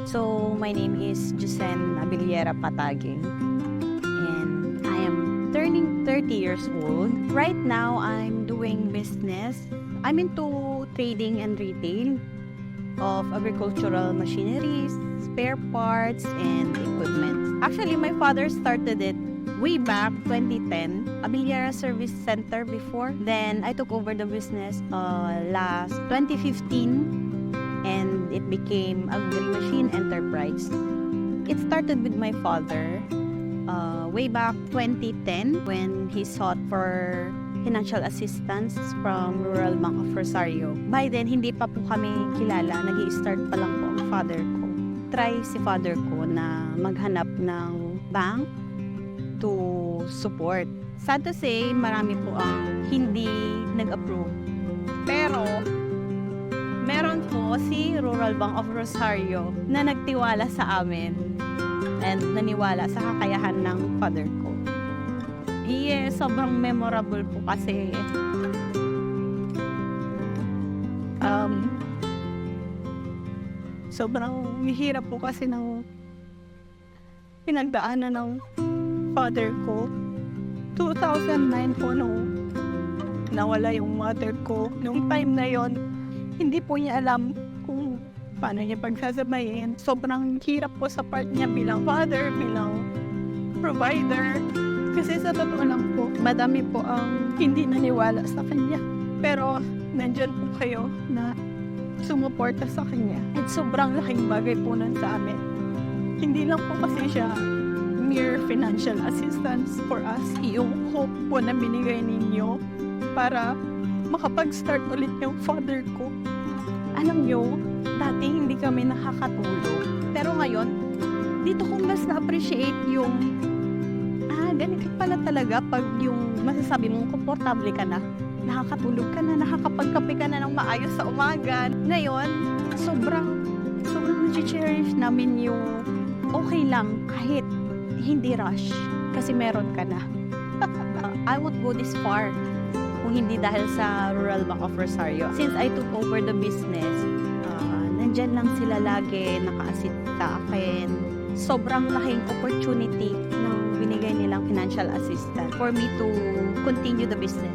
So, my name is Jusen Abiliera Pataging, and I am turning 30 years old. Right now, I'm doing business. I'm into trading and retail of agricultural machineries, spare parts, and equipment. Actually, my father started it way back 2010, Abiliera Service Center before. Then, I took over the business last 2015, and it became Agri-Machine Enterprise. It started with my father way back 2010 when he sought for financial assistance from Rural Bank of Rosario. By then, hindi pa po kami kilala. Nag-i-start pa lang po ang father ko. Try si father ko na maghanap ng bank to support. Sad to say, marami po ang hindi nag-approve. Pero, meron po si Rural Bank of Rosario na nagtiwala sa amin and naniwala sa kakayahan ng father ko. Sobrang memorable po kasi sobrang hirap po kasi ng pinagdaanan ng father ko. 2009 po nung nawala yung mother ko. Nung time na yon, hindi po niya alam kung paano niya pagsasabayin. Sobrang hirap po sa part niya bilang father, bilang provider. Kasi sa totoo lang po, madami po ang hindi naniwala sa kanya. Pero nandyan po kayo na sumuporta sa kanya. At sobrang laking bagay po nun sa amin. Hindi lang po kasi siya mere financial assistance for us. Yung hope po na binigay ninyo para makapag-start ulit yung father ko. Alam nyo, dati hindi kami nakakatulog. Pero ngayon, dito ko mas na-appreciate yung ganito pala talaga pag yung masasabi mong komportable ka na, nakakatulog ka na, nakakapagkape ka na ng maayos sa umaga. Ngayon, sobrang na-cherish namin yung okay lang kahit hindi rush kasi meron ka na. I would go this far kung hindi dahil sa Rural Bank of Rosario. Since I took over the business, nandyan lang sila lagi, naka-assist sa akin. Sobrang laking opportunity ng binigay nilang financial assistance for me to continue the business.